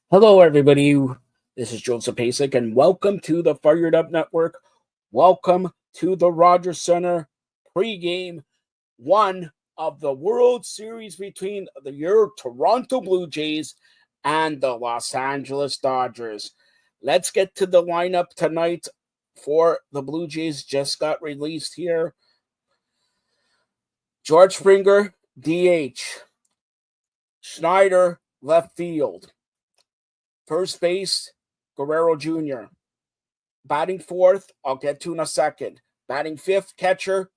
Hello, everybody. This is Joseph Pasek, and welcome to the Fired Up Network. Welcome to the Rogers Center pregame one of the World Series between your Toronto Blue Jays and the Los Angeles Dodgers. Let's get to the lineup tonight for the Blue Jays. Just got released here. George Springer, DH. Schneider, left field. First base, Guerrero Jr. Batting fourth, I'll get to in a second. Batting fifth, catcher,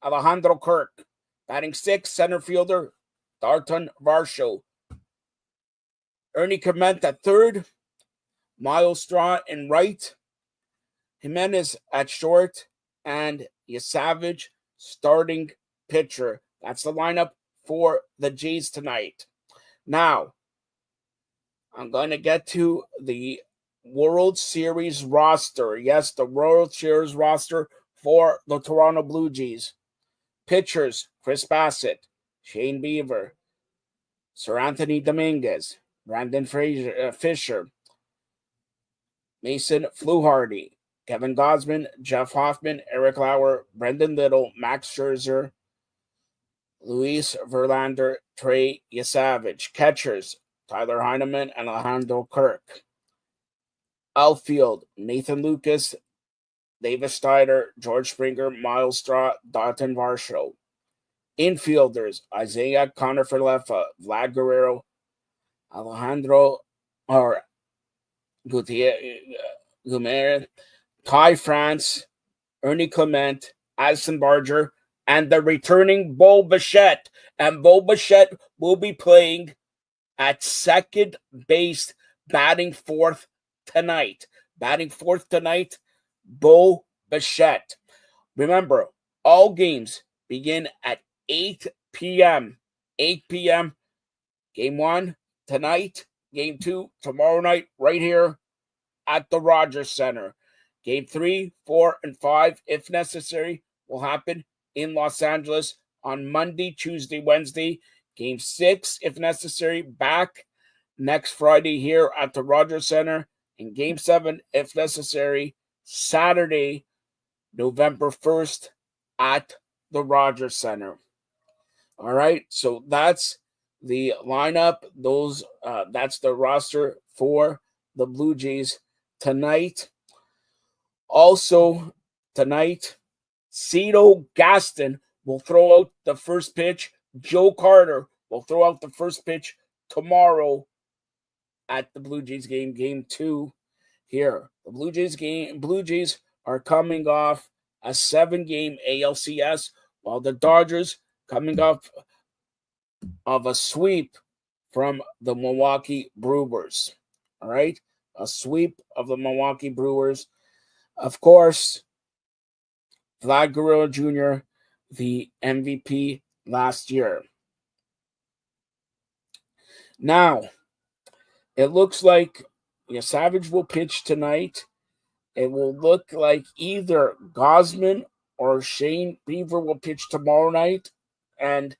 Alejandro Kirk. Batting sixth, center fielder, Dalton Varsho. Ernie Clement at third, Miles Straw in right, Jimenez at short, and Yasavage starting pitcher. That's the lineup for the Jays tonight. Now, I'm going to get to the World Series roster. Yes, the World Series roster for the Toronto Blue Jays. Pitchers, Chris Bassett, Shane Bieber, Sir Anthony Dominguez, Brandon Fisher, Mason Fluharty, Kevin Gosman, Jeff Hoffman, Eric Lauer, Brendan Little, Max Scherzer, Luis Verlander, Trey Yasavage. Catchers, Tyler Heineman and Alejandro Kirk. Outfield, Nathan Lucas, Davis Steiner, George Springer, Miles Straw, Dalton Varsho. Infielders, Isaiah Connor-Falefa, Vlad Guerrero, Alejandro or Gutierrez, Ty France, Ernie Clement, Addison Barger, and the returning Bo Bichette. And Bo Bichette will be playing at second base, batting fourth tonight. Batting fourth tonight, Bo Bichette. Remember, all games begin at 8 p.m. 8 p.m. Game 1 tonight. Game 2 tomorrow night right here at the Rogers Center. Game 3, 4, and 5, if necessary, will happen in Los Angeles on Monday, Tuesday, Wednesday. Game 6, if necessary, back next Friday here at the Rogers Center. And Game 7, if necessary, Saturday, November 1st at the Rogers Center. All right, so that's the lineup. That's the roster for the Blue Jays tonight. Also tonight, Cito Gaston will throw out the first pitch. Joe Carter will throw out the first pitch tomorrow at the Blue Jays game, Game 2 here. The Blue Jays are coming off a 7-game ALCS, while the Dodgers coming off of a sweep from the Milwaukee Brewers. All right, a sweep of the Milwaukee Brewers. Of course, Vlad Guerrero Jr., the MVP last year. Now, it looks like Savage will pitch tonight. It will look like either Gosman or Shane Bieber will pitch tomorrow night. And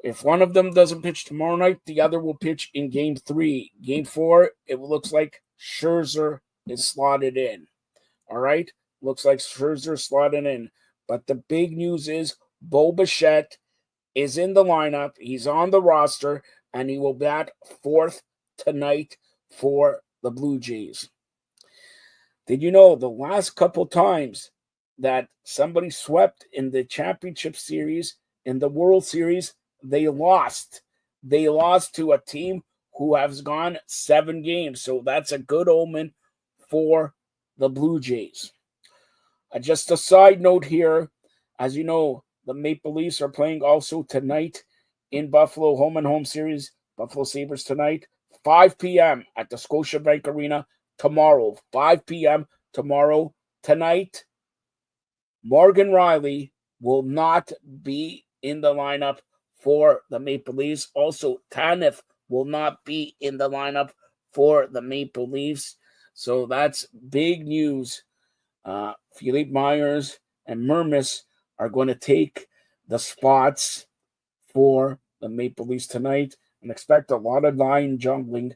if one of them doesn't pitch tomorrow night, the other will pitch in Game 3. Game 4, it looks like Scherzer is slotted in. All right? Looks like Scherzer slotted in. But the big news is Bo Bichette is in the lineup. He's on the roster, and he will bat fourth tonight for the Blue Jays. Did you know the last couple times that somebody swept in the championship series, in the World Series, they lost? They lost to a team who has gone 7 games. So that's a good omen for the Blue Jays. Just a side note here, as you know, the Maple Leafs are playing also tonight in Buffalo, home and home series. Buffalo Sabres tonight, 5 p.m. at the Scotiabank Arena tomorrow. 5 p.m. tomorrow. Tonight, Morgan Riley will not be in the lineup for the Maple Leafs. Also, Tanev will not be in the lineup for the Maple Leafs. So that's big news. Philippe Myers and Mermis are going to take the spots for the Maple Leafs tonight, and expect a lot of line juggling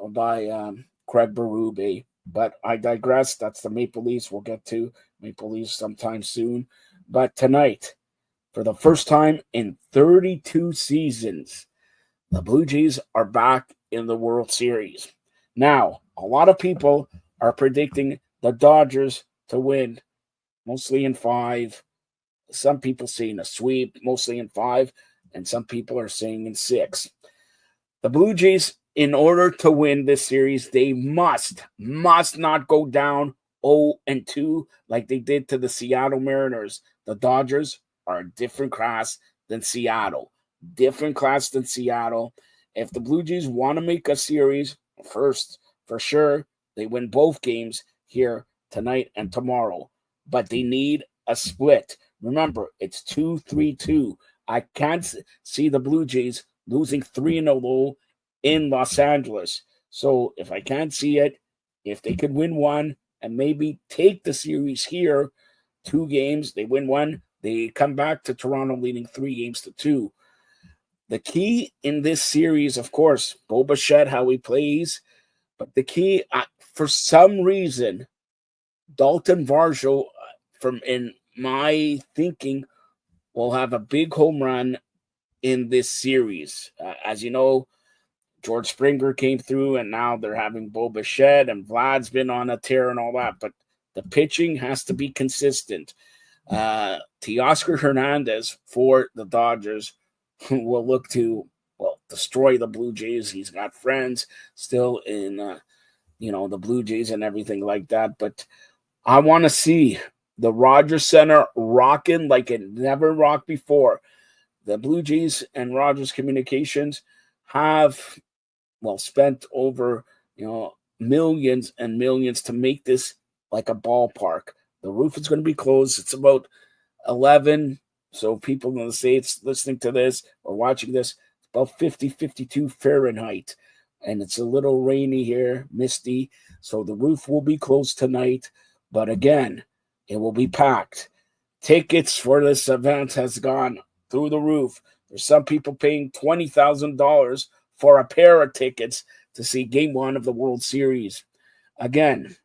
by Craig Berube. But I digress. That's the Maple Leafs. We'll get to Maple Leafs sometime soon. But tonight, for the first time in 32 seasons, the Blue Jays are back in the World Series. Now, a lot of people are predicting the Dodgers to win, mostly in 5. Some people saying a sweep, mostly in 5, and some people are saying in 6. The Blue Jays, in order to win this series, they must not go down 0-2 like they did to the Seattle Mariners. The Dodgers are a different class than Seattle. Different class than Seattle. If the Blue Jays want to make a series, first, for sure, they win both games here tonight and tomorrow. But they need a split. Remember, it's 2-3-2. I can't see the Blue Jays losing 3-0 in Los Angeles. So if I can't see it, if they could win one and maybe take the series here, 2 games, they win one, they come back to Toronto leading 3-2. The key in this series, of course, Bo Bichette, how he plays, but the key, for some reason, Dalton Varsho, from in my thinking, will have a big home run in this series. As you know, George Springer came through, and now they're having Bo Bichette, and Vlad's been on a tear and all that. But the pitching has to be consistent. Teoscar Hernandez for the Dodgers will look to, destroy the Blue Jays. He's got friends still in, the Blue Jays and everything like that. But I want to see the Rogers Center rocking like it never rocked before. The Blue Jays and Rogers Communications have, spent over, millions and millions to make this like a ballpark. The roof is going to be closed. It's about 11. So people in the States listening to this or watching this, it's about 50, 52 Fahrenheit. And it's a little rainy here, misty. So the roof will be closed tonight. But again, it will be packed. Tickets for this event has gone through the roof. There's some people paying $20,000 for a pair of tickets to see Game 1 of the World Series. Again,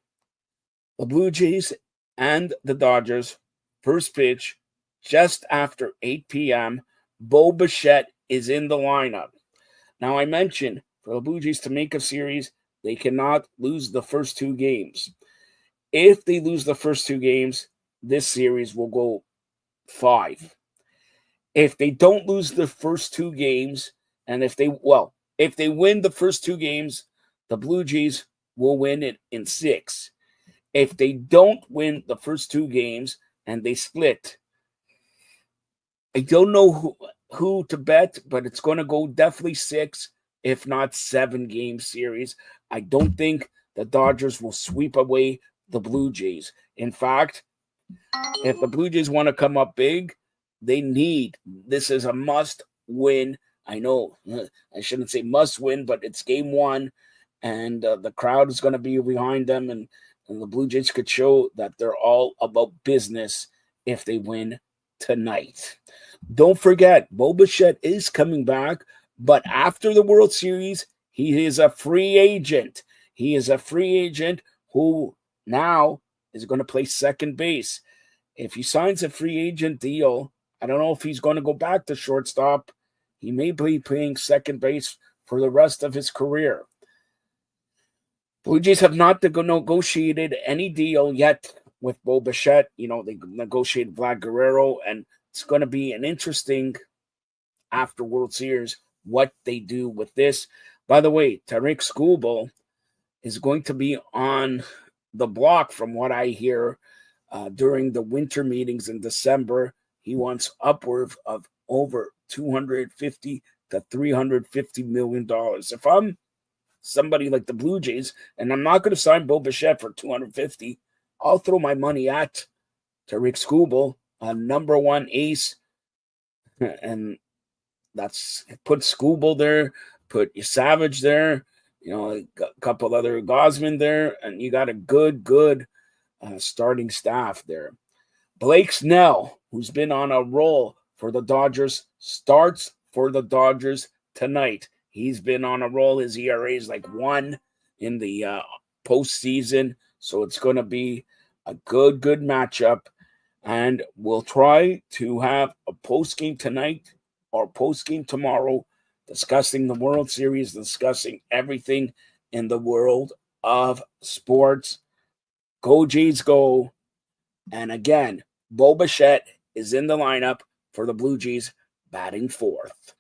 the Blue Jays and the Dodgers, first pitch, just after 8 p.m., Bo Bichette is in the lineup. Now, I mentioned for the Blue Jays to make a series, they cannot lose the first 2 games. If they lose the first 2 games, this series will go 5. If they don't lose the first 2 games, and if they win the first 2 games, the Blue Jays will win it in 6. If they don't win the first 2 games and they split, I don't know who to bet, but it's going to go definitely 6, if not 7 game series. I don't think the Dodgers will sweep away the Blue Jays. In fact, if the Blue Jays want to come up big, this is a must win. I know I shouldn't say must win, but it's Game 1, and the crowd is going to be behind them, and the Blue Jays could show that they're all about business if they win tonight. Don't forget, Bo Bichette is coming back, but after the World Series, he is a free agent. He is a free agent who now is going to play second base. If he signs a free agent deal, I don't know if he's going to go back to shortstop. He may be playing second base for the rest of his career. Blue Jays have not negotiated any deal yet with Bo Bichette. They negotiated Vlad Guerrero, and it's going to be an interesting after World Series what they do with this. By the way, Tarik Skubal is going to be on the block from what I hear during the winter meetings in December. He wants upward of over $250 to $350 million. If I'm somebody like the Blue Jays, and I'm not going to sign Bo Bichette for $250, I'll throw my money at Tarik Skubal, a number 1 ace, and that's put Skubal there, put Savage there, a couple other Gosman there, and you got a good starting staff there. Blake Snell, who's been on a roll for the Dodgers, starts for the Dodgers tonight. He's been on a roll. His ERA is like 1 in the postseason. So it's going to be a good matchup. And we'll try to have a post-game tonight or post-game tomorrow discussing the World Series, discussing everything in the world of sports. Go Jays, go. And again, Bo Bichette is in the lineup for the Blue Jays, batting 4th.